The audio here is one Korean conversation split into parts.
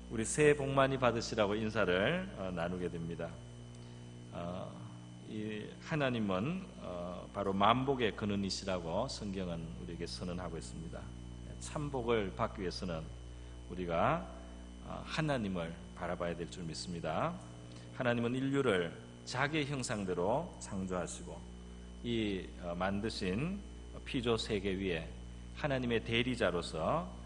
우리 새해 복 많이 받으시라고 인사를 나누게 됩니다. 이 하나님은 바로 만복의 근원이시라고 성경은 우리에게 선언하고 있습니다. 참복을 받기 위해서는 우리가 하나님을 바라봐야 될 줄 믿습니다. 하나님은 인류를 자기의 형상대로 창조하시고 이 만드신 피조 세계 위에 하나님의 대리자로서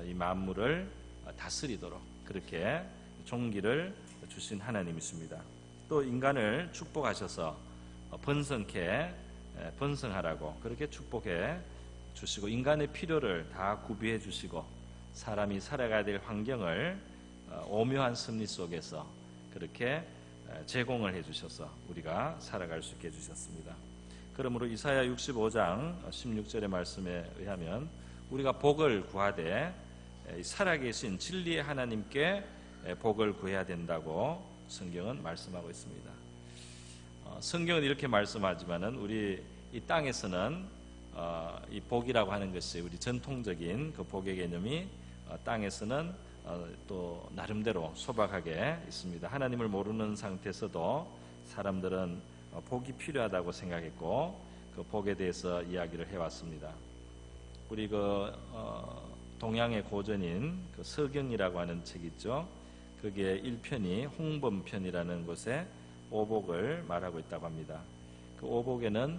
이 만물을 다스리도록 그렇게 종기를 주신 하나님이십니다. 또 인간을 축복하셔서 번성하라고 그렇게 축복해 주시고 인간의 필요를 다 구비해 주시고 사람이 살아가야 될 환경을 오묘한 섭리 속에서 그렇게 제공을 해 주셔서 우리가 살아갈 수 있게 해주셨습니다. 그러므로 이사야 65장 16절의 말씀에 의하면 우리가 복을 구하되 살아계신 진리의 하나님께 복을 구해야 된다고 성경은 말씀하고 있습니다. 성경은 이렇게 말씀하지만은 우리 이 땅에서는 이 복이라고 하는 것이 우리 전통적인 그 복의 개념이 땅에서는 또 나름대로 소박하게 있습니다. 하나님을 모르는 상태에서도 사람들은 복이 필요하다고 생각했고 그 복에 대해서 이야기를 해왔습니다. 우리 동양의 고전인 그 서경이라고 하는 책 있죠. 그게 1편이 홍범편이라는 곳에 오복을 말하고 있다고 합니다. 그 오복에는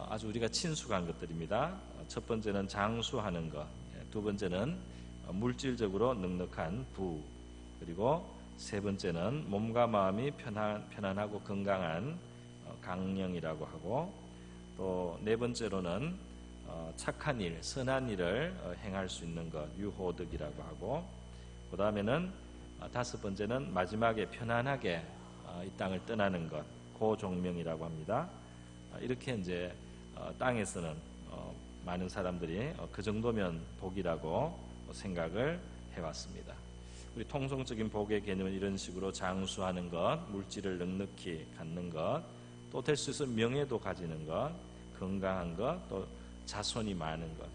아주 우리가 친숙한 것들입니다. 첫 번째는 장수하는 것, 두 번째는 물질적으로 넉넉한 부, 그리고 세 번째는 몸과 마음이 편안하고 건강한 강령이라고 하고, 또 네 번째로는 착한 일, 선한 일을 행할 수 있는 것, 유호덕이라고 하고, 그 다음에는 다섯 번째는 마지막에 편안하게 이 땅을 떠나는 것, 고종명이라고 합니다. 이렇게 이제 땅에서는 많은 사람들이 그 정도면 복이라고 생각을 해왔습니다. 우리 통성적인 복의 개념은 이런 식으로 장수하는 것, 물질을 넉넉히 갖는 것, 또 될 수 있으면 명예도 가지는 것, 건강한 것, 또 자손이 많은 것.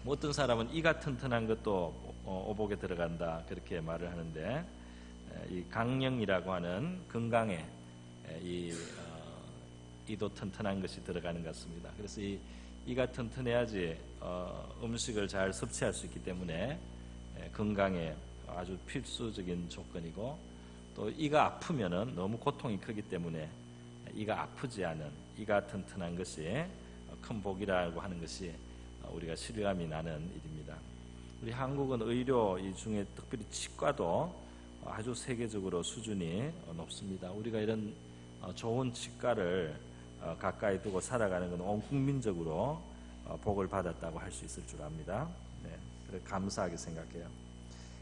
뭐 어떤 사람은 이가 튼튼한 것도 오복에 들어간다 그렇게 말을 하는데, 이 강령이라고 하는 건강에 이도 튼튼한 것이 들어가는 것 같습니다. 그래서 이가 튼튼해야지 음식을 잘 섭취할 수 있기 때문에 건강에 아주 필수적인 조건이고, 또 이가 아프면은 너무 고통이 크기 때문에 이가 아프지 않은 이가 튼튼한 것이 큰 복이라고 하는 것이 우리가 실감이 나는 일입니다. 우리 한국은 의료 이 중에 특별히 치과도 아주 세계적으로 수준이 높습니다. 우리가 이런 좋은 치과를 가까이 두고 살아가는 건 온 국민적으로 복을 받았다고 할 수 있을 줄 압니다. 네, 그래 감사하게 생각해요.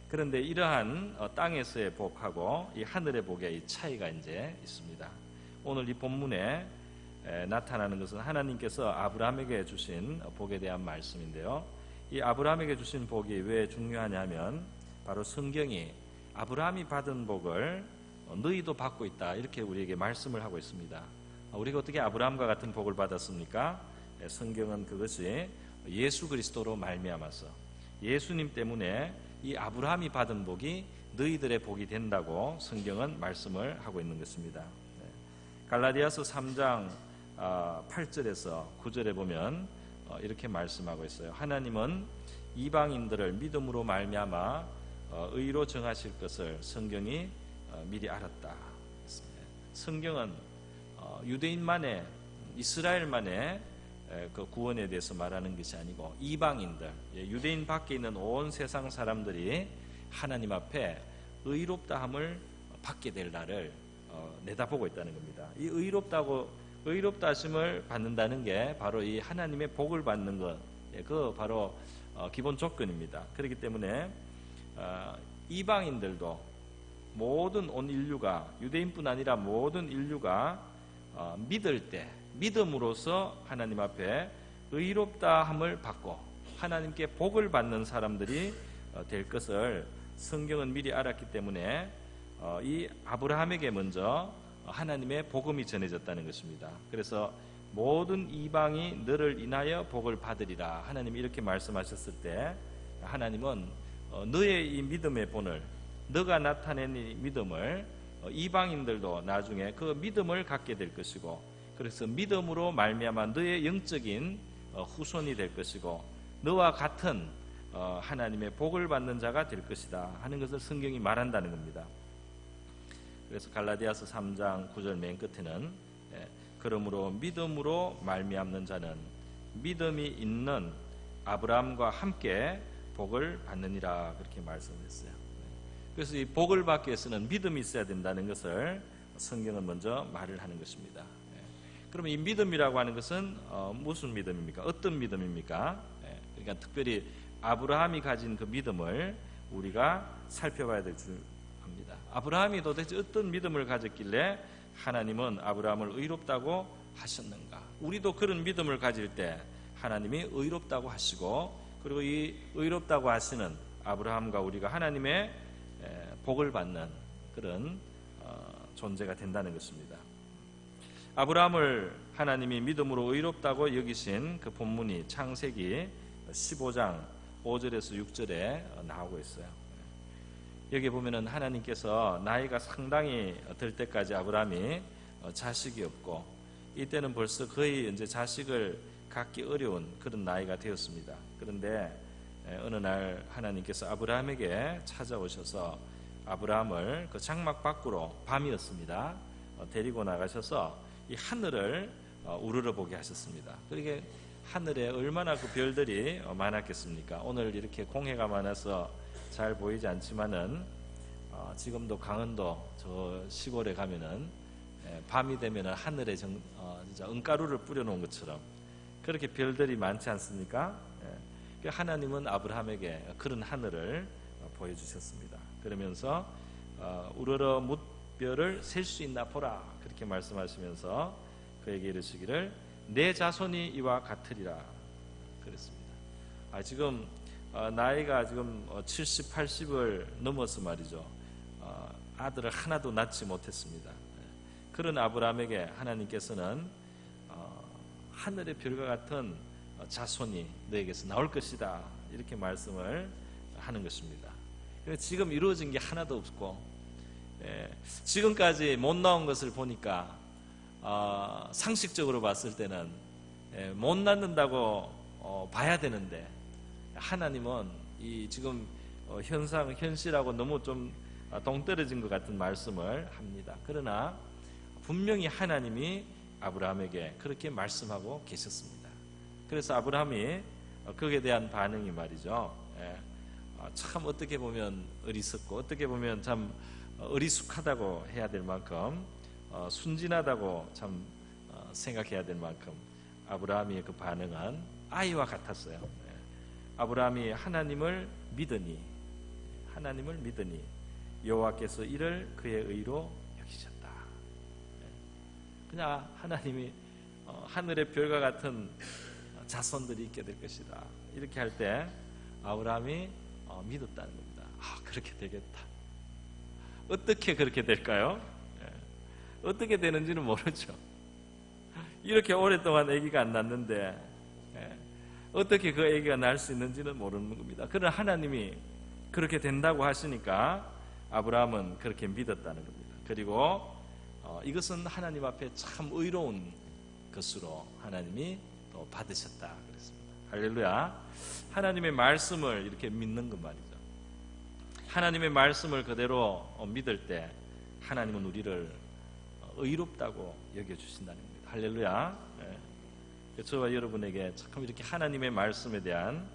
그런데 이러한 땅에서의 복하고 이 하늘의 복의 이 차이가 이제 있습니다. 오늘 이 본문에 나타나는 것은 하나님께서 아브라함에게 주신 복에 대한 말씀인데요. 이 아브라함에게 주신 복이 왜 중요하냐면 바로 성경이 아브라함이 받은 복을 너희도 받고 있다 이렇게 우리에게 말씀을 하고 있습니다. 우리가 어떻게 아브라함과 같은 복을 받았습니까? 성경은 그것이 예수 그리스도로 말미암아서 예수님 때문에 이 아브라함이 받은 복이 너희들의 복이 된다고 성경은 말씀을 하고 있는 것입니다. 갈라디아서 3장 8절에서 9절에 보면 이렇게 말씀하고 있어요. 하나님은 이방인들을 믿음으로 말미암아 의로 정하실 것을 성경이 미리 알았다. 성경은 유대인만의 이스라엘만의 그 구원에 대해서 말하는 것이 아니고 이방인들, 유대인 밖에 있는 온 세상 사람들이 하나님 앞에 의롭다함을 받게 될 날을 내다보고 있다는 겁니다. 이 의롭다 하심을 받는다는 게 바로 이 하나님의 복을 받는 것, 그 바로 기본 조건입니다. 그렇기 때문에 이방인들도 모든 온 인류가, 유대인뿐 아니라 모든 인류가 믿을 때 믿음으로써 하나님 앞에 의롭다함을 받고 하나님께 복을 받는 사람들이 될 것을 성경은 미리 알았기 때문에 이 아브라함에게 먼저 하나님의 복음이 전해졌다는 것입니다. 그래서 모든 이방이 너를 인하여 복을 받으리라 하나님이 이렇게 말씀하셨을 때 하나님은 너의 이 믿음의 본을, 너가 나타낸 이 믿음을 이방인들도 나중에 그 믿음을 갖게 될 것이고, 그래서 믿음으로 말미암아 너의 영적인 후손이 될 것이고, 너와 같은 하나님의 복을 받는 자가 될 것이다 하는 것을 성경이 말한다는 겁니다. 그래서 갈라디아서 3장 9절 맨 끝에는 그러므로 믿음으로 말미암는 자는 믿음이 있는 아브라함과 함께 복을 받느니라, 그렇게 말씀했어요. 그래서 이 복을 받기 위해서는 믿음이 있어야 된다는 것을 성경은 먼저 말을 하는 것입니다. 그러면 이 믿음이라고 하는 것은 무슨 믿음입니까? 어떤 믿음입니까? 그러니까 특별히 아브라함이 가진 그 믿음을 우리가 살펴봐야 될 줄 압니다. 아브라함이 도대체 어떤 믿음을 가졌길래 하나님은 아브라함을 의롭다고 하셨는가? 우리도 그런 믿음을 가질 때 하나님이 의롭다고 하시고, 그리고 이 의롭다고 하시는 아브라함과 우리가 하나님의 복을 받는 그런 존재가 된다는 것입니다. 아브라함을 하나님이 믿음으로 의롭다고 여기신 그 본문이 창세기 15장 5절에서 6절에 나오고 있어요. 여기 보면은 하나님께서 나이가 상당히 될 때까지 아브라함이 자식이 없고, 이때는 벌써 거의 이제 자식을 갖기 어려운 그런 나이가 되었습니다. 그런데 어느 날 하나님께서 아브라함에게 찾아오셔서 아브라함을 그 장막 밖으로, 밤이었습니다, 데리고 나가셔서 이 하늘을 우러러 보게 하셨습니다. 그러게 하늘에 얼마나 그 별들이 많았겠습니까? 오늘 이렇게 공해가 많아서 잘 보이지 않지만은 지금도 강원도 저 시골에 가면은 밤이 되면은 하늘에 진짜 은가루를 뿌려놓은 것처럼 그렇게 별들이 많지 않습니까? 하나님은 아브라함에게 그런 하늘을 보여주셨습니다. 그러면서 우러러 뭇별을 셀 수 있나 보라, 그렇게 말씀하시면서 그에게 이르시기를 내 자손이 이와 같으리라 그랬습니다. 지금 나이가 지금 70, 80을 넘어서 말이죠, 아들을 하나도 낳지 못했습니다. 그런 아브라함에게 하나님께서는 하늘의 별과 같은 자손이 너에게서 나올 것이다, 이렇게 말씀을 하는 것입니다. 지금 이루어진 게 하나도 없고, 지금까지 못 나온 것을 보니까 상식적으로 봤을 때는 못 낳는다고 봐야 되는데, 하나님은 이 지금 현실하고 너무 좀 동떨어진 것 같은 말씀을 합니다. 그러나 분명히 하나님이 아브라함에게 그렇게 말씀하고 계셨습니다. 그래서 아브라함이 거기에 대한 반응이 말이죠, 참 어떻게 보면 어리석고 어떻게 보면 참 어리숙하다고 해야 될 만큼 순진하다고 참 생각해야 될 만큼 아브라함의 그 반응은 아이와 같았어요. 아브라함이 하나님을 믿으니 여호와께서 이를 그의 의로 여기셨다. 그냥 하나님이 하늘의 별과 같은 자손들이 있게 될 것이다, 이렇게 할 때 아브라함이 믿었다는 겁니다. 그렇게 되겠다. 어떻게 그렇게 될까요? 어떻게 되는지는 모르죠. 이렇게 오랫동안 아기가 안 낳는데 어떻게 그 아기가 날 수 있는지는 모르는 겁니다. 그러나 하나님이 그렇게 된다고 하시니까 아브라함은 그렇게 믿었다는 겁니다. 그리고 이것은 하나님 앞에 참 의로운 것으로 하나님이 또 받으셨다 그랬습니다. 할렐루야. 하나님의 말씀을 이렇게 믿는 것 말이죠. 하나님의 말씀을 그대로 믿을 때 하나님은 우리를 의롭다고 여겨주신다는 겁니다. 할렐루야. 저와 여러분에게 참 이렇게 하나님의 말씀에 대한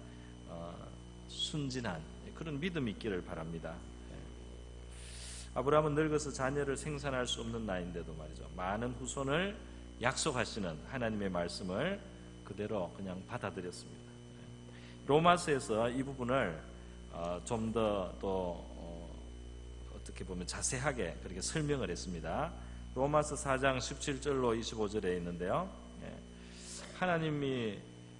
순진한 그런 믿음이 있기를 바랍니다. 아브라함은 늙어서 자녀를 생산할 수 없는 나이인데도 말이죠, 많은 후손을 약속하시는 하나님의 말씀을 그대로 그냥 받아들였습니다. 로마서에서 이 부분을 좀 더 또 어떻게 보면 자세하게 그렇게 설명을 했습니다. 로마서 4장 17절로 25절에 있는데요, 하나님이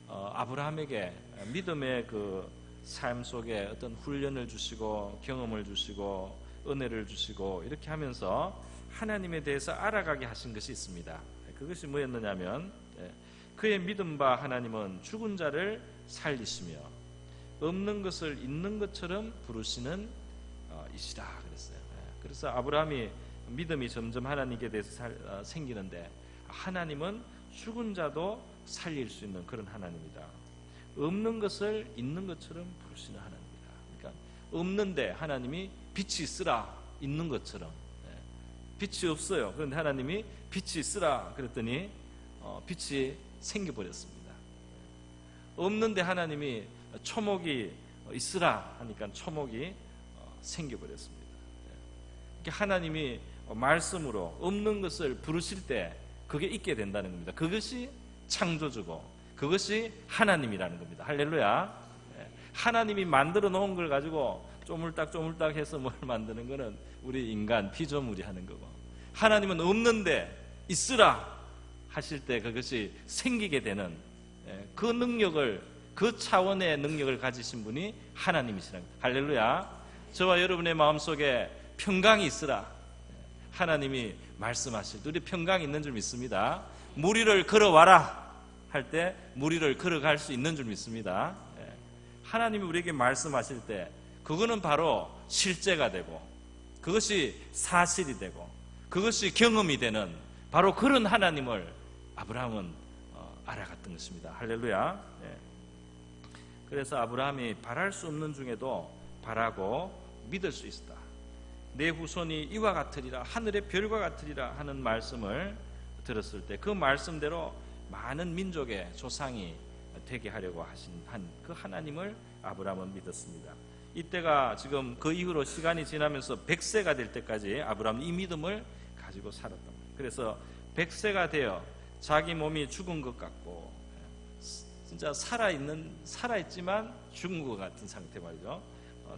아브라함에게 믿음의 그 삶 속에 어떤 훈련을 주시고 경험을 주시고 은혜를 주시고 이렇게 하면서 하나님에 대해서 알아가게 하신 것이 있습니다. 그것이 뭐였느냐면 그의 믿음 바 하나님은 죽은 자를 살리시며 없는 것을 있는 것처럼 부르시는 이시라 그랬어요. 그래서 아브라함이 믿음이 점점 하나님께 대해서 생기는데, 하나님은 죽은 자도 살릴 수 있는 그런 하나님이다. 없는 것을 있는 것처럼 부르시는 하나님이다. 그러니까 없는데 하나님이 빛이 있으라, 있는 것처럼. 빛이 없어요. 그런데 하나님이 빛이 있으라 그랬더니 빛이 생겨버렸습니다. 없는데 하나님이 초목이 있으라 하니까 초목이 생겨버렸습니다. 하나님이 말씀으로 없는 것을 부르실 때 그게 있게 된다는 겁니다. 그것이 창조주고 그것이 하나님이라는 겁니다. 할렐루야. 하나님이 만들어 놓은 걸 가지고 쪼물딱 해서 뭘 만드는 거는 우리 인간 피조물이 하는 거고, 하나님은 없는데 있으라 하실 때 그것이 생기게 되는 그 능력을, 그 차원의 능력을 가지신 분이 하나님이시라는 거예요. 할렐루야. 저와 여러분의 마음속에 평강이 있으라 하나님이 말씀하실 때 우리 평강이 있는 줄 믿습니다. 무리를 걸어와라 할 때 무리를 걸어갈 수 있는 줄 믿습니다. 하나님이 우리에게 말씀하실 때 그거는 바로 실제가 되고 그것이 사실이 되고 그것이 경험이 되는 바로 그런 하나님을 아브라함은 알아갔던 것입니다. 할렐루야. 그래서 아브라함이 바랄 수 없는 중에도 바라고 믿을 수 있다. 내 후손이 이와 같으리라, 하늘의 별과 같으리라 하는 말씀을 들었을 때 그 말씀대로 많은 민족의 조상이 되게 하려고 하신 그 하나님을 아브라함은 믿었습니다. 이때가 지금 그 이후로 시간이 지나면서 100세가 될 때까지 아브라함은 이 믿음을 가지고 살았던 거예요. 그래서 100세가 되어 자기 몸이 죽은 것 같고 진짜 살아있지만 죽은 것 같은 상태 말이죠.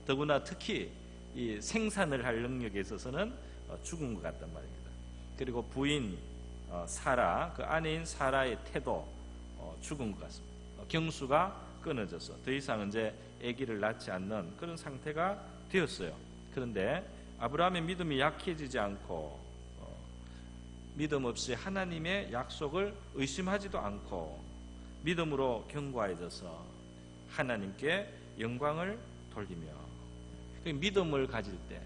더구나 특히 이 생산을 할 능력에 있어서는 죽은 것 같단 말입니다. 그리고 부인 사라, 그 아내인 사라의 태도 죽은 것 같습니다. 경수가 끊어져서 더 이상 이제 아기를 낳지 않는 그런 상태가 되었어요. 그런데 아브라함의 믿음이 약해지지 않고 믿음 없이 하나님의 약속을 의심하지도 않고 믿음으로 견고해져서 하나님께 영광을 돌리며, 믿음을 가질 때,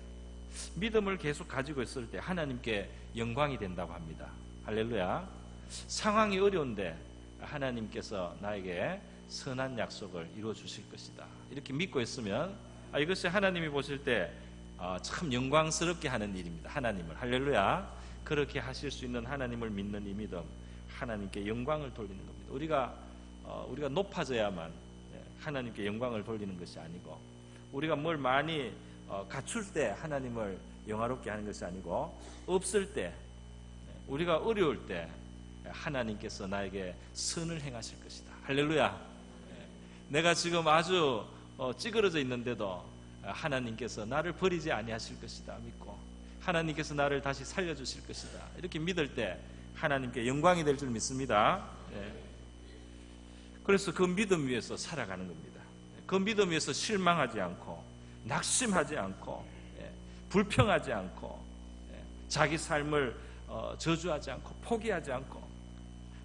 믿음을 계속 가지고 있을 때 하나님께 영광이 된다고 합니다. 할렐루야. 상황이 어려운데 하나님께서 나에게 선한 약속을 이루어 주실 것이다, 이렇게 믿고 있으면 이것이 하나님이 보실 때 참 영광스럽게 하는 일입니다. 하나님을. 할렐루야. 그렇게 하실 수 있는 하나님을 믿는 이 믿음, 하나님께 영광을 돌리는 겁니다. 우리가 높아져야만 하나님께 영광을 돌리는 것이 아니고, 우리가 뭘 많이 갖출 때 하나님을 영화롭게 하는 것이 아니고, 없을 때, 우리가 어려울 때 하나님께서 나에게 선을 행하실 것이다. 할렐루야. 내가 지금 아주 찌그러져 있는데도 하나님께서 나를 버리지 아니하실 것이다 믿고, 하나님께서 나를 다시 살려주실 것이다, 이렇게 믿을 때 하나님께 영광이 될 줄 믿습니다. 그래서 그 믿음 위에서 살아가는 겁니다. 그 믿음 위에서 실망하지 않고, 낙심하지 않고, 불평하지 않고, 자기 삶을 저주하지 않고, 포기하지 않고,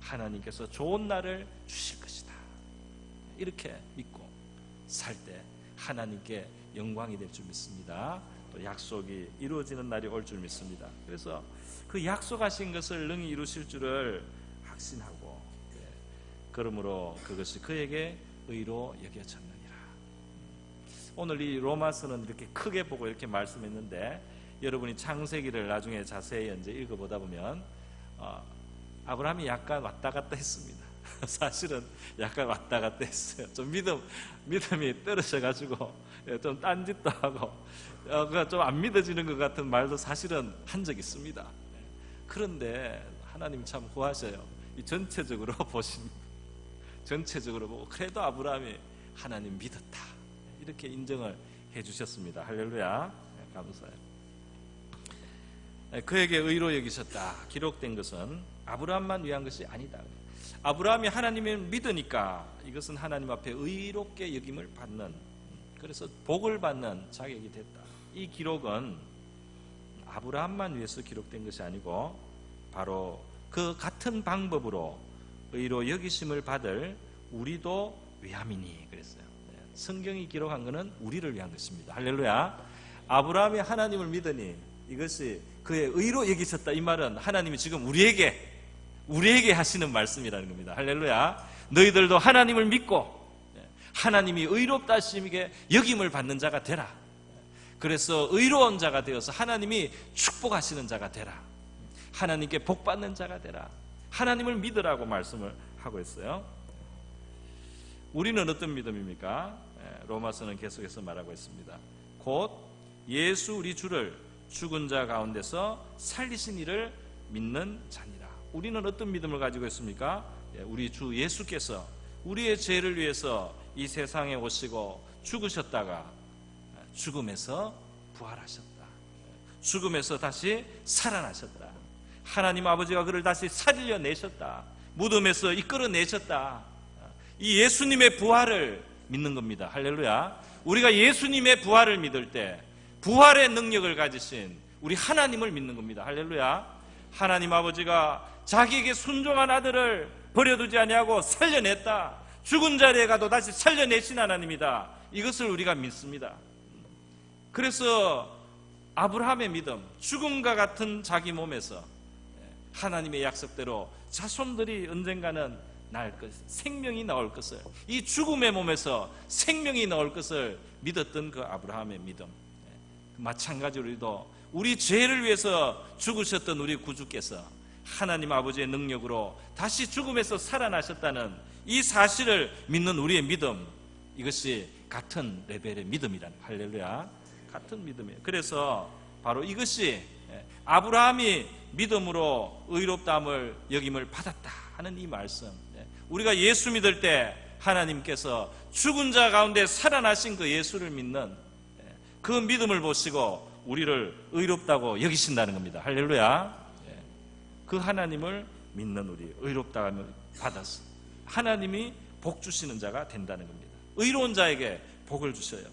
하나님께서 좋은 날을 주실 것이다, 이렇게 믿고 살 때 하나님께 영광이 될 줄 믿습니다. 또 약속이 이루어지는 날이 올 줄 믿습니다. 그래서 그 약속하신 것을 능히 이루실 줄을 확신하고, 그러므로 그것이 그에게 의로 여겨졌느니라. 오늘 이 로마서는 이렇게 크게 보고 이렇게 말씀했는데, 여러분이 창세기를 나중에 자세히 이제 읽어보다 보면 아브라함이 약간 왔다 갔다 했습니다. 사실은 약간 왔다 갔다 했어요. 좀 믿음이 떨어져가지고 좀 딴짓도 하고 좀 안 믿어지는 것 같은 말도 사실은 한 적 있습니다. 그런데 하나님 참 후하셔요. 이 전체적으로 전체적으로 보고 그래도 아브라함이 하나님 믿었다, 이렇게 인정을 해주셨습니다. 할렐루야. 감사해요. 그에게 의로 여기셨다 기록된 것은 아브라함만 위한 것이 아니다. 아브라함이 하나님을 믿으니까 이것은 하나님 앞에 의롭게 여김을 받는, 그래서 복을 받는 자격이 됐다. 이 기록은 아브라함만 위해서 기록된 것이 아니고 바로 그 같은 방법으로 의로 여기심을 받을 우리도 위함이니 그랬어요. 성경이 기록한 것은 우리를 위한 것입니다. 할렐루야. 아브라함이 하나님을 믿으니 이것이 그의 의로 여기셨다. 이 말은 하나님이 지금 우리에게 하시는 말씀이라는 겁니다. 할렐루야. 너희들도 하나님을 믿고 하나님이 의롭다 하심에게 여김을 받는 자가 되라. 그래서 의로운 자가 되어서 하나님이 축복하시는 자가 되라. 하나님께 복받는 자가 되라. 하나님을 믿으라고 말씀을 하고 있어요. 우리는 어떤 믿음입니까? 로마서는 계속해서 말하고 있습니다. 곧 예수 우리 주를 죽은 자 가운데서 살리신 이를 믿는 자니라. 우리는 어떤 믿음을 가지고 있습니까? 우리 주 예수께서 우리의 죄를 위해서 이 세상에 오시고 죽으셨다가 죽음에서 부활하셨다. 죽음에서 다시 살아나셨다. 하나님 아버지가 그를 다시 살려내셨다. 무덤에서 이끌어내셨다. 이 예수님의 부활을 믿는 겁니다. 할렐루야. 우리가 예수님의 부활을 믿을 때 부활의 능력을 가지신 우리 하나님을 믿는 겁니다. 할렐루야. 하나님 아버지가 자기에게 순종한 아들을 버려두지 아니하고 살려냈다. 죽은 자리에 가도 다시 살려내신 하나님이다. 이것을 우리가 믿습니다. 그래서 아브라함의 믿음, 죽음과 같은 자기 몸에서 하나님의 약속대로 자손들이 언젠가는 날 것, 생명이 나올 것을, 이 죽음의 몸에서 생명이 나올 것을 믿었던 그 아브라함의 믿음. 마찬가지로 우리도 우리 죄를 위해서 죽으셨던 우리 구주께서 하나님 아버지의 능력으로 다시 죽음에서 살아나셨다는 이 사실을 믿는 우리의 믿음, 이것이 같은 레벨의 믿음이라는, 할렐루야, 같은 믿음이에요. 그래서 바로 이것이 아브라함이 믿음으로 의롭다함을 여김을 받았다 하는 이 말씀, 우리가 예수 믿을 때 하나님께서 죽은 자 가운데 살아나신 그 예수를 믿는 그 믿음을 보시고 우리를 의롭다고 여기신다는 겁니다. 할렐루야. 그 하나님을 믿는 우리, 의롭다함을 받아서 하나님이 복 주시는 자가 된다는 겁니다. 의로운 자에게 복을 주셔요.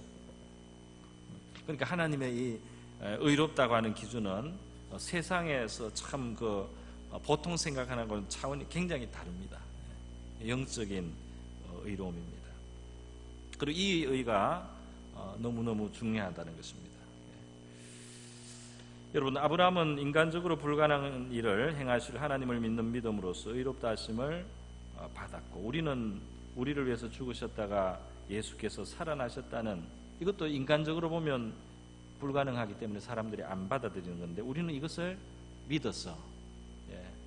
그러니까 하나님의 이 의롭다고 하는 기준은 세상에서 참 보통 생각하는 건 차원이 굉장히 다릅니다. 영적인 의로움입니다. 그리고 이 의가 너무너무 중요하다는 것입니다. 여러분, 아브라함은 인간적으로 불가능한 일을 행하실 하나님을 믿는 믿음으로써 의롭다 하심을 받았고, 우리는 우리를 위해서 죽으셨다가 예수께서 살아나셨다는, 이것도 인간적으로 보면 불가능하기 때문에 사람들이 안 받아들이는 건데, 우리는 이것을 믿어서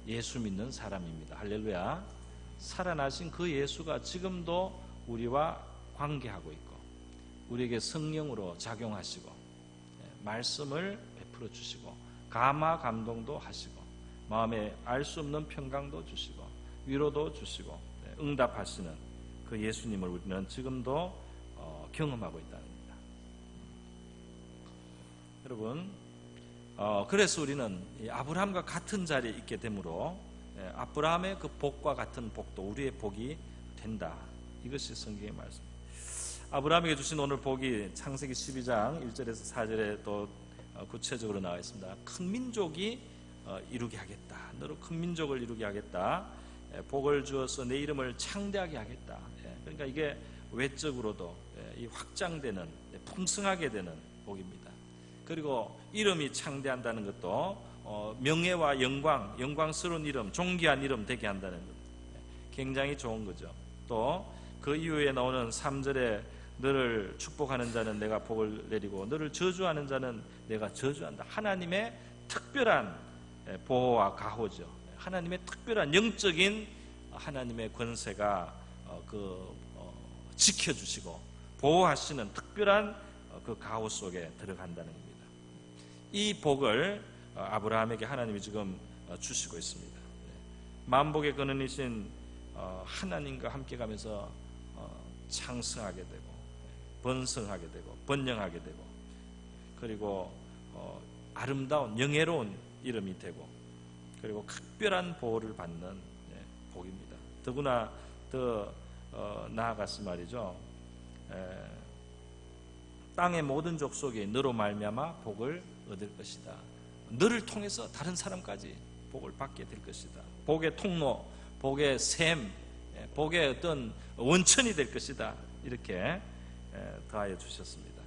예수 믿는 사람입니다. 할렐루야. 살아나신 그 예수가 지금도 우리와 관계하고 있고 우리에게 성령으로 작용하시고 말씀을 베풀어 주시고 감화 감동도 하시고 마음에 알 수 없는 평강도 주시고 위로도 주시고 응답하시는 그 예수님을 우리는 지금도 경험하고 있다는 겁니다. 여러분, 그래서 우리는 아브라함과 같은 자리에 있게 되므로 아브라함의 그 복과 같은 복도 우리의 복이 된다. 이것이 성경의 말씀입니다. 아브라함에게 주신 오늘 복이 창세기 12장 1절에서 4절에 또 구체적으로 나와 있습니다. 큰 민족이 이루게 하겠다. 너로 큰 민족을 이루게 하겠다. 복을 주어서 내 이름을 창대하게 하겠다. 그러니까 이게 외적으로도 이 확장되는, 풍성하게 되는 복입니다. 그리고 이름이 창대한다는 것도 명예와 영광스러운 이름, 존귀한 이름 되게 한다는 것, 굉장히 좋은 거죠. 또 그 이후에 나오는 3절에 너를 축복하는 자는 내가 복을 내리고 너를 저주하는 자는 내가 저주한다. 하나님의 특별한 보호와 가호죠. 하나님의 특별한 영적인 하나님의 권세가 지켜주시고 보호하시는 특별한 그 가호 속에 들어간다는 겁니다. 이 복을 아브라함에게 하나님이 지금 주시고 있습니다. 만복의 근원이신 하나님과 함께 가면서 창성하게 되고 번성하게 되고 번영하게 되고, 그리고 아름다운 영예로운 이름이 되고, 그리고 특별한 보호를 받는 복입니다. 더구나 더 나아가서 말이죠, 땅의 모든 족속이 너로 말미암아 복을 얻을 것이다. 너를 통해서 다른 사람까지 복을 받게 될 것이다. 복의 통로, 복의 샘, 복의 어떤 원천이 될 것이다. 이렇게 더하여 주셨습니다.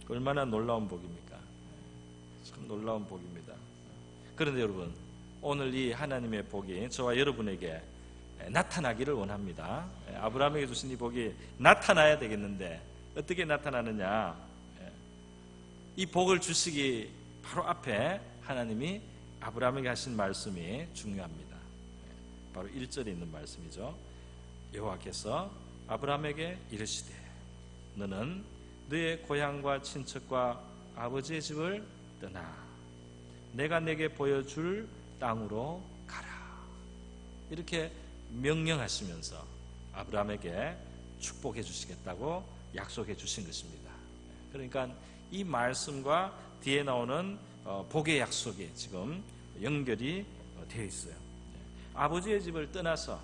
얼마나 놀라운 복입니까? 참 놀라운 복입니다. 그런데 여러분, 오늘 이 하나님의 복이 저와 여러분에게 나타나기를 원합니다. 아브라함에게 주신 이 복이 나타나야 되겠는데 어떻게 나타나느냐? 이 복을 주시기 바로 앞에 하나님이 아브라함에게 하신 말씀이 중요합니다. 바로 1절에 있는 말씀이죠. 여호와께서 아브라함에게 이르시되 너는 너의 고향과 친척과 아버지의 집을 떠나 내가 내게 보여줄 땅으로 가라. 이렇게 명령하시면서 아브라함에게 축복해 주시겠다고 약속해 주신 것입니다. 그러니까 이 말씀과 뒤에 나오는 복의 약속이 지금 연결이 되어 있어요. 아버지의 집을 떠나서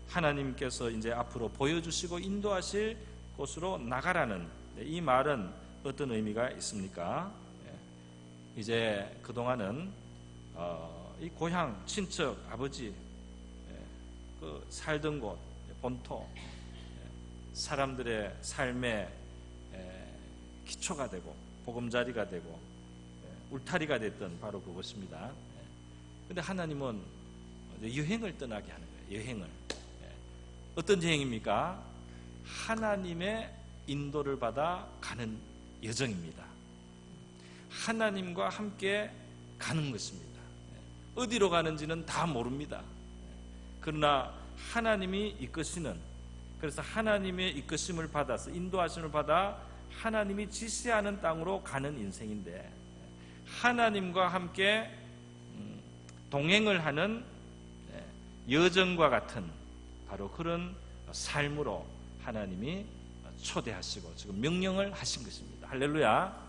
하나님께서 이제 앞으로 보여주시고 인도하실 곳으로 나가라는 이 말은 어떤 의미가 있습니까? 이제 그동안은 이 고향, 친척, 아버지, 그 살던 곳, 본토, 사람들의 삶의 기초가 되고 보금자리가 되고 울타리가 됐던 바로 그것입니다. 그런데 하나님은 여행을 떠나게 하는 거예요. 여행을. 어떤 여행입니까? 하나님의 인도를 받아 가는 여정입니다. 하나님과 함께 가는 것입니다. 어디로 가는지는 다 모릅니다. 그러나 하나님이 이끄시는, 그래서 하나님의 이끄심을 받아서 인도하심을 받아 하나님이 지시하는 땅으로 가는 인생인데, 하나님과 함께 동행을 하는 여정과 같은 바로 그런 삶으로 하나님이 초대하시고 지금 명령을 하신 것입니다. 할렐루야.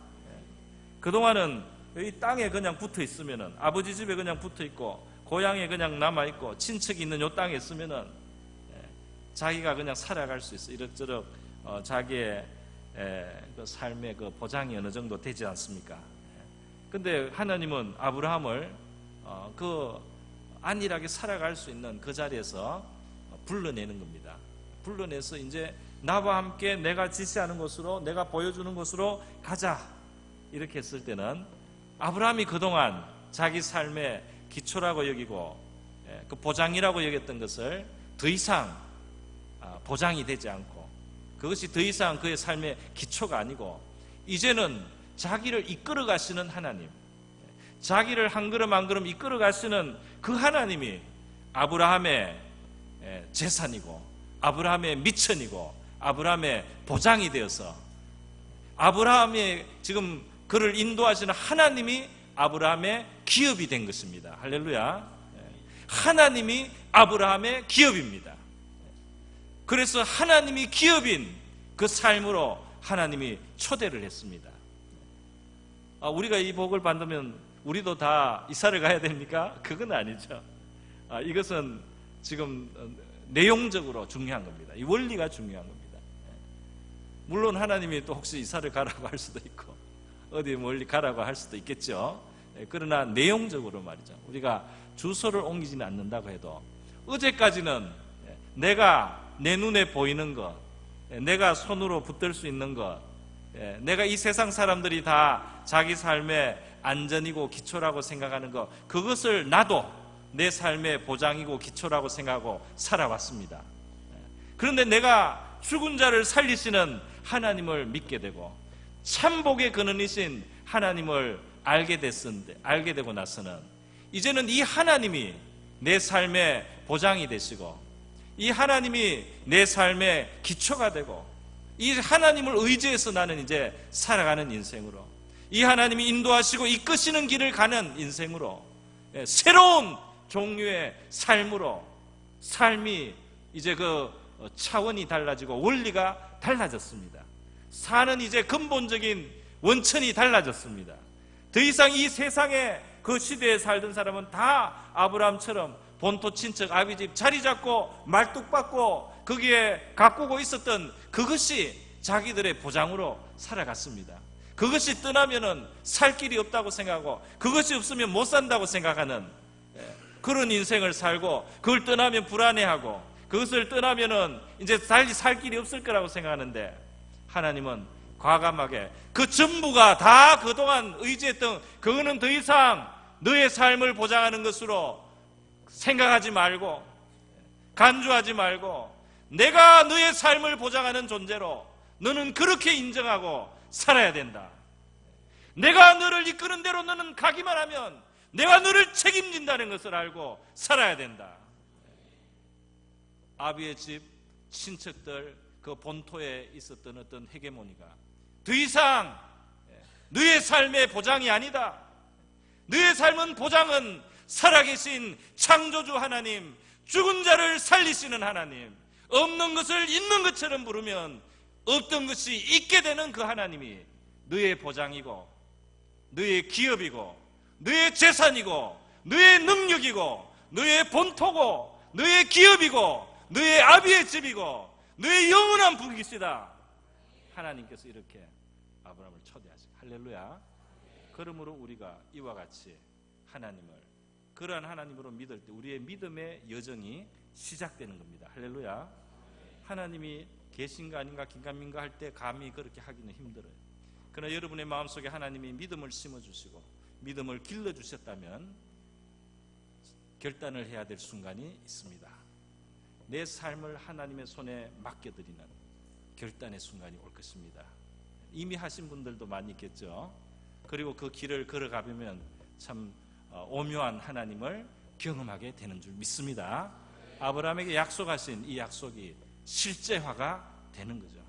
그동안은 이 땅에 그냥 붙어 있으면은, 아버지 집에 그냥 붙어 있고 고향에 그냥 남아 있고 친척이 있는 요 땅에 있으면은 자기가 그냥 살아갈 수 있어. 이럭저럭 자기의 그 삶의 그 보장이 어느 정도 되지 않습니까? 근데 하나님은 아브라함을 그 안일하게 살아갈 수 있는 그 자리에서 불러내는 겁니다. 불러내서 이제 나와 함께 내가 지시하는 곳으로, 내가 보여주는 곳으로 가자. 이렇게 했을 때는 아브라함이 그동안 자기 삶의 기초라고 여기고 그 보장이라고 여겼던 것을 더 이상 보장이 되지 않고, 그것이 더 이상 그의 삶의 기초가 아니고, 이제는 자기를 이끌어 가시는 하나님, 자기를 한 걸음 한 걸음 이끌어 가시는 그 하나님이 아브라함의 재산이고 아브라함의 미천이고 아브라함의 보장이 되어서, 아브라함의 지금 그를 인도하시는 하나님이 아브라함의 기업이 된 것입니다. 할렐루야. 하나님이 아브라함의 기업입니다. 그래서 하나님이 기업인 그 삶으로 하나님이 초대를 했습니다. 우리가 이 복을 받으면 우리도 다 이사를 가야 됩니까? 그건 아니죠. 이것은 지금 내용적으로 중요한 겁니다. 이 원리가 중요한 겁니다. 물론 하나님이 또 혹시 이사를 가라고 할 수도 있고 어디 멀리 가라고 할 수도 있겠죠. 그러나 내용적으로 말이죠. 우리가 주소를 옮기지는 않는다고 해도 어제까지는 내가 내 눈에 보이는 것, 내가 손으로 붙들 수 있는 것, 내가 이 세상 사람들이 다 자기 삶의 안전이고 기초라고 생각하는 것, 그것을 나도 내 삶의 보장이고 기초라고 생각하고 살아왔습니다. 그런데 내가 죽은 자를 살리시는 하나님을 믿게 되고 참복의 근원이신 하나님을 알게 되고 나서는 이제는 이 하나님이 내 삶의 보장이 되시고, 이 하나님이 내 삶의 기초가 되고, 이 하나님을 의지해서 나는 이제 살아가는 인생으로, 이 하나님이 인도하시고 이끄시는 길을 가는 인생으로, 새로운 종류의 삶으로, 삶이 이제 그 차원이 달라지고 원리가 달라졌습니다. 사는 이제 근본적인 원천이 달라졌습니다. 더 이상 이 세상에 그 시대에 살던 사람은 다 아브라함처럼 본토 친척 아비 집 자리 잡고 말뚝박고 거기에 가꾸고 있었던 그것이 자기들의 보장으로 살아갔습니다. 그것이 떠나면은 살 길이 없다고 생각하고 그것이 없으면 못 산다고 생각하는 그런 인생을 살고, 그걸 떠나면 불안해하고 그것을 떠나면은 이제 달리 살 길이 없을 거라고 생각하는데, 하나님은 과감하게 그 전부가 다 그동안 의지했던 그거는 더 이상 너의 삶을 보장하는 것으로 생각하지 말고, 간주하지 말고, 내가 너의 삶을 보장하는 존재로 너는 그렇게 인정하고 살아야 된다. 내가 너를 이끄는 대로 너는 가기만 하면 내가 너를 책임진다는 것을 알고 살아야 된다. 아비의 집 친척들 그 본토에 있었던 어떤 헤게모니가 더 이상 너의 삶의 보장이 아니다. 너의 삶은 보장은 살아계신 창조주 하나님, 죽은 자를 살리시는 하나님, 없는 것을 있는 것처럼 부르면 없던 것이 있게 되는 그 하나님이 너의 보장이고, 너의 기업이고, 너의 재산이고, 너의 능력이고, 너의 본토고, 너의 기업이고, 너의 아비의 집이고, 너의 영원한 부귀시다. 하나님께서 이렇게 아브라함을 초대하시고, 할렐루야. 그러므로 우리가 이와 같이 하나님을, 그러한 하나님으로 믿을 때 우리의 믿음의 여정이 시작되는 겁니다. 할렐루야. 하나님이 계신가 아닌가 긴가민가 할 때 감히 그렇게 하기는 힘들어요. 그러나 여러분의 마음속에 하나님이 믿음을 심어주시고 믿음을 길러주셨다면 결단을 해야 될 순간이 있습니다. 내 삶을 하나님의 손에 맡겨드리는 결단의 순간이 올 것입니다. 이미 하신 분들도 많이 있겠죠. 그리고 그 길을 걸어가면 참 오묘한 하나님을 경험하게 되는 줄 믿습니다. 아브라함에게 약속하신 이 약속이 실제화가 되는 거죠.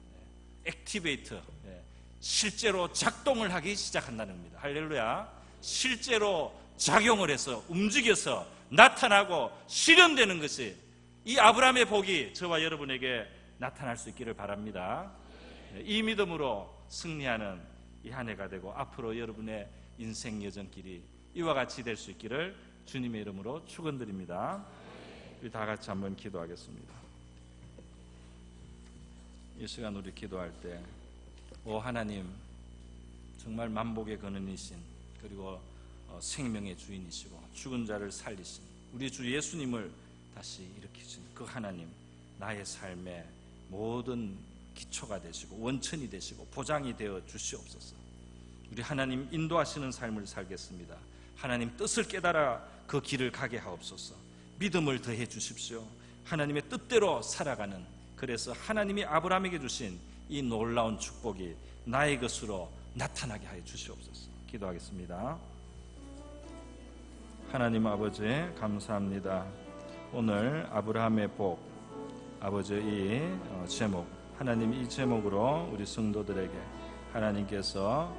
액티베이트, 실제로 작동을 하기 시작한다는 겁니다. 할렐루야. 실제로 작용을 해서 움직여서 나타나고 실현되는 것이 이 아브라함의 복이 저와 여러분에게 나타날 수 있기를 바랍니다. 이 믿음으로 승리하는 이 한 해가 되고 앞으로 여러분의 인생 여정길이 이와 같이 될 수 있기를 주님의 이름으로 축원드립니다. 우리 다 같이 한번 기도하겠습니다. 이 시간 우리 기도할 때, 오 하나님, 정말 만복의 근원이신, 그리고 생명의 주인이시고 죽은 자를 살리신 우리 주 예수님을 다시 일으키신 그 하나님, 나의 삶의 모든 기초가 되시고 원천이 되시고 보장이 되어 주시옵소서. 우리 하나님 인도하시는 삶을 살겠습니다. 하나님 뜻을 깨달아 그 길을 가게 하옵소서. 믿음을 더해 주십시오. 하나님의 뜻대로 살아가는, 그래서 하나님이 아브라함에게 주신 이 놀라운 축복이 나의 것으로 나타나게 하여 주시옵소서. 기도하겠습니다. 하나님 아버지 감사합니다. 오늘 아브라함의 복, 아버지 이 제목, 하나님 이 제목으로 우리 성도들에게 하나님께서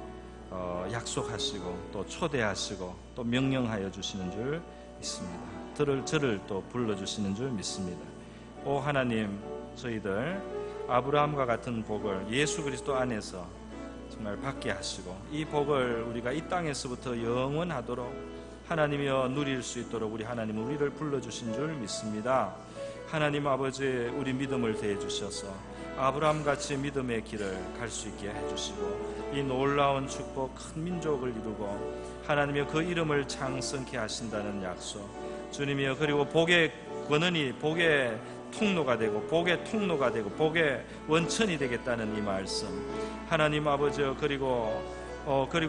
약속하시고 또 초대하시고 또 명령하여 주시는 줄 믿습니다. 저를 또 불러주시는 줄 믿습니다. 오 하나님, 저희들 아브라함과 같은 복을 예수 그리스도 안에서 정말 받게 하시고 이 복을 우리가 이 땅에서부터 영원하도록 하나님이여 누릴 수 있도록 우리 하나님은 우리를 불러주신 줄 믿습니다. 하나님 아버지, 우리 믿음을 더해 주셔서 아브라함같이 믿음의 길을 갈 수 있게 해주시고 이 놀라운 축복, 큰 민족을 이루고 하나님이여 그 이름을 창성케 하신다는 약속, 주님이여, 그리고 복의 권한이 복의 통로가 되고 복의 통로가 되고 복의 원천이 되겠다는 이 말씀, 하나님 아버지여, 그리고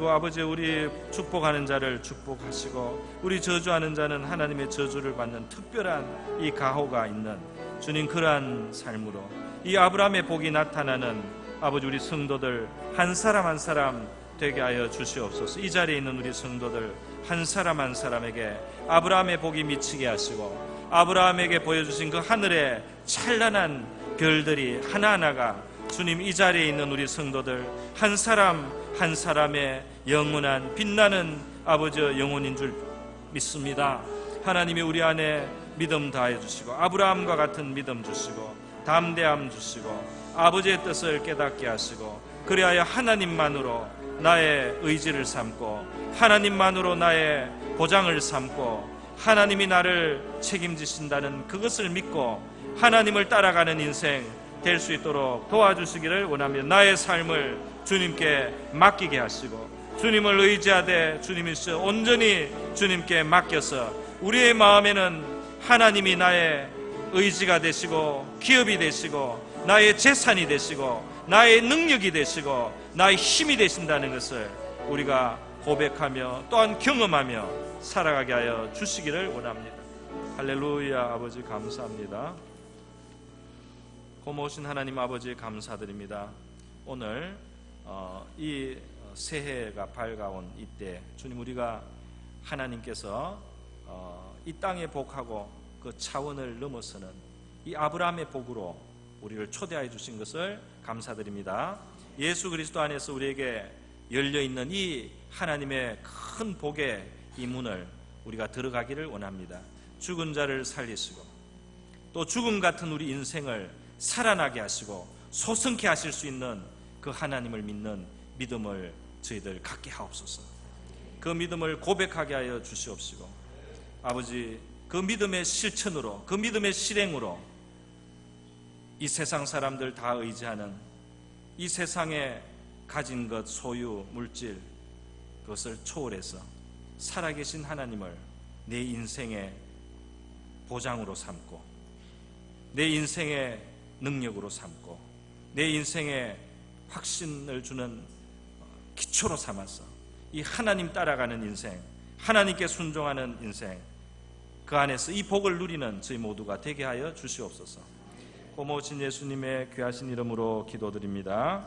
아버지, 우리 축복하는 자를 축복하시고 우리 저주하는 자는 하나님의 저주를 받는 특별한 이 가호가 있는 주님, 그러한 삶으로 이 아브라함의 복이 나타나는 아버지 우리 성도들 한 사람 한 사람 되게 하여 주시옵소서. 이 자리에 있는 우리 성도들 한 사람 한 사람에게 아브라함의 복이 미치게 하시고 아브라함에게 보여주신 그 하늘의 찬란한 별들이 하나하나가 주님, 이 자리에 있는 우리 성도들 한 사람 한 사람의 영원한 빛나는 아버지 영혼인 줄 믿습니다. 하나님이 우리 안에 믿음 다해 주시고 아브라함과 같은 믿음 주시고 담대함 주시고 아버지의 뜻을 깨닫게 하시고 그리하여 하나님만으로 나의 의지를 삼고 하나님만으로 나의 보장을 삼고 하나님이 나를 책임지신다는 그것을 믿고 하나님을 따라가는 인생 될 수 있도록 도와주시기를 원하며 나의 삶을 주님께 맡기게 하시고 주님을 의지하되 주님이시여 온전히 주님께 맡겨서 우리의 마음에는 하나님이 나의 의지가 되시고 기업이 되시고 나의 재산이 되시고 나의 능력이 되시고 나의 힘이 되신다는 것을 우리가 고백하며 또한 경험하며 살아가게 하여 주시기를 원합니다. 할렐루야. 아버지 감사합니다. 고마우신 하나님 아버지 감사드립니다. 오늘 이 새해가 밝아온 이때 주님, 우리가 하나님께서 이 땅의 복하고 그 차원을 넘어서는 이 아브라함의 복으로 우리를 초대하여 주신 것을 감사드립니다. 예수 그리스도 안에서 우리에게 열려있는 이 하나님의 큰 복의 이 문을 우리가 들어가기를 원합니다. 죽은 자를 살리시고 또 죽음 같은 우리 인생을 살아나게 하시고 소성케 하실 수 있는 그 하나님을 믿는 믿음을 저희들 갖게 하옵소서. 그 믿음을 고백하게 하여 주시옵시고 아버지, 그 믿음의 실천으로, 그 믿음의 실행으로 이 세상 사람들 다 의지하는 이 세상에 가진 것, 소유, 물질, 그것을 초월해서 살아계신 하나님을 내 인생의 보장으로 삼고 내 인생의 능력으로 삼고 내 인생의 확신을 주는 기초로 삼아서 이 하나님 따라가는 인생, 하나님께 순종하는 인생, 그 안에서 이 복을 누리는 저희 모두가 되게 하여 주시옵소서. 고마우신 예수님의 귀하신 이름으로 기도드립니다.